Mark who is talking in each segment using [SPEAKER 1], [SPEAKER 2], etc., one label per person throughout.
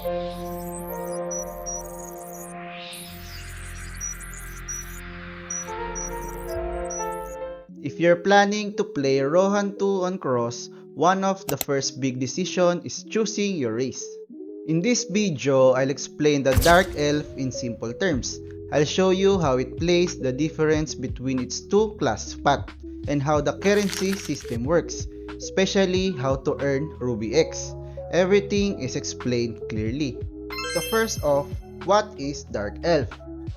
[SPEAKER 1] If you're planning to play Rohan 2 on Cross, one of the first big decision is choosing your race. In this video, I'll explain the Dark Elf in simple terms. I'll show you how it plays, the difference between its two class paths, and how the currency system works, especially how to earn Ruby X. Everything is explained clearly. So first off, what is Dark Elf?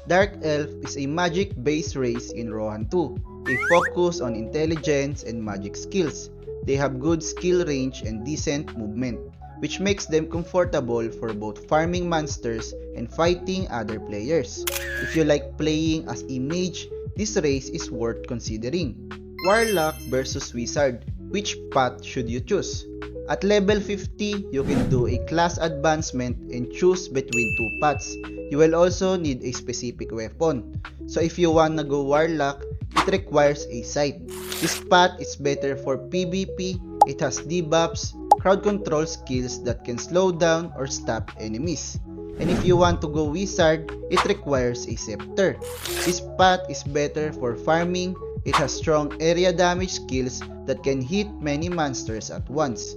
[SPEAKER 1] Dark Elf is a magic-based race in Rohan 2. They focus on intelligence and magic skills. They have good skill range and decent movement, which makes them comfortable for both farming monsters and fighting other players. If you like playing as a mage, this race is worth considering. Warlock versus Wizard, which path should you choose? At level 50, you can do a class advancement and choose between two paths. You will also need a specific weapon. So if you wanna go Warlock, it requires a sight. This path is better for PvP, it has debuffs, crowd control skills that can slow down or stop enemies. And if you want to go Wizard, it requires a Scepter. This path is better for farming, it has strong area damage skills that can hit many monsters at once.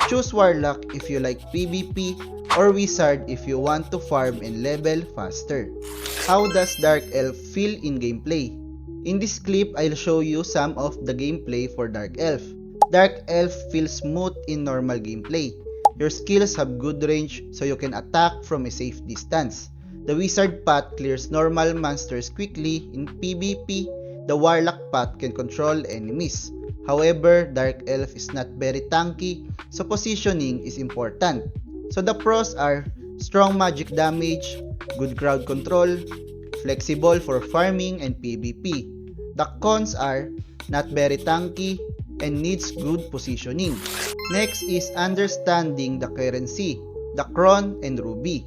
[SPEAKER 1] Choose Warlock if you like PvP or Wizard if you want to farm and level faster. How does Dark Elf feel in gameplay? In this clip, I'll show you some of the gameplay for Dark Elf. Dark Elf feels smooth in normal gameplay. Your skills have good range so you can attack from a safe distance. The Wizard path clears normal monsters quickly in PvP. The Warlock path can control enemies. However, Dark Elf is not very tanky, so positioning is important. So the pros are strong magic damage, good crowd control, flexible for farming and PvP. The cons are not very tanky and needs good positioning. Next is understanding the currency, the Cron and Ruby.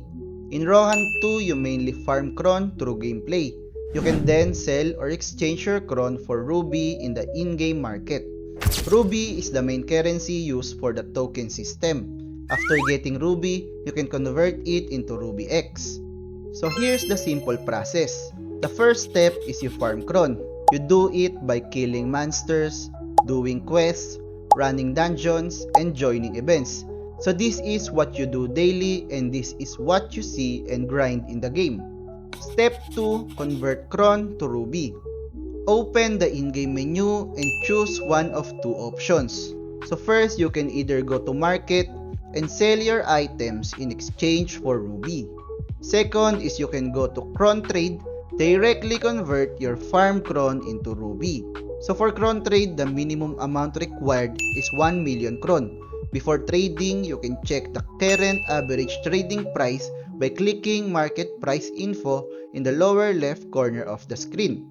[SPEAKER 1] In Rohan 2, you mainly farm Cron through gameplay. You can then sell or exchange your Cron for Ruby in the in-game market. Ruby is the main currency used for the token system. After getting Ruby, you can convert it into Ruby X. So here's the simple process. The first step is you farm Cron. You do it by killing monsters, doing quests, running dungeons, and joining events. So this is what you do daily and this is what you see and grind in the game. Step 2. Convert Cron to Ruby. Open the in-game menu and choose one of two options. So first, you can either go to market and sell your items in exchange for Ruby. Second is you can go to Cron Trade, directly convert your farm Cron into Ruby. So for Cron Trade, the minimum amount required is 1 million Cron. Before trading, you can check the current average trading price by clicking Market Price Info in the lower left corner of the screen.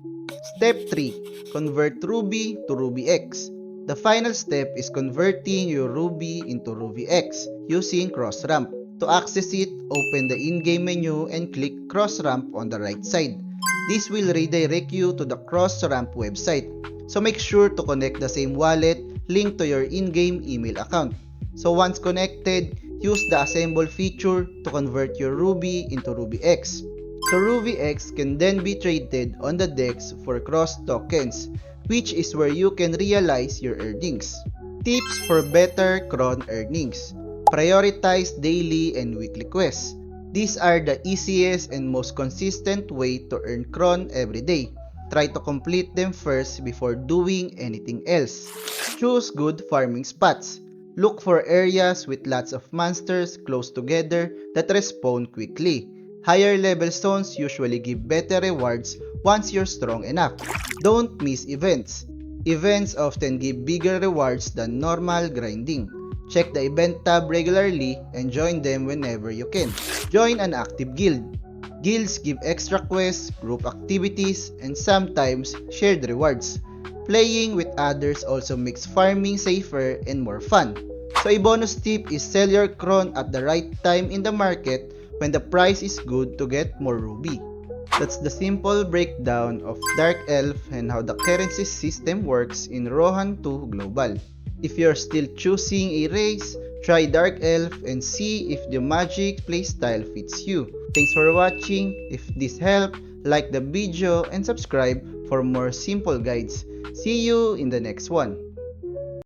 [SPEAKER 1] Step 3. Convert Ruby to Ruby X. The final step is converting your Ruby into Ruby X using Cross Ramp. To access it, open the in-game menu and click Cross Ramp on the right side. This will redirect you to the Cross Ramp website. So make sure to connect the same wallet linked to your in-game email account. So once connected, use the Assemble feature to convert your Ruby into Ruby X. So Ruby X can then be traded on the DEX for Cross tokens, which is where you can realize your earnings. Tips for better Cron earnings. Prioritize daily and weekly quests. These are the easiest and most consistent way to earn Cron every day. Try to complete them first before doing anything else. Choose good farming spots. Look for areas with lots of monsters close together that respawn quickly. Higher level zones usually give better rewards once you're strong enough. Don't miss events. Events often give bigger rewards than normal grinding. Check the event tab regularly and join them whenever you can. Join an active guild. Guilds give extra quests, group activities, and sometimes shared rewards. Playing with others also makes farming safer and more fun. So a bonus tip is sell your Cron at the right time in the market when the price is good to get more Ruby. That's the simple breakdown of Dark Elf and how the currency system works in Rohan 2 Global. If you're still choosing a race, Try Dark Elf and see if the magic playstyle fits you. Thanks for watching. If this helped, like the video and subscribe for more simple guides. See you in the next one.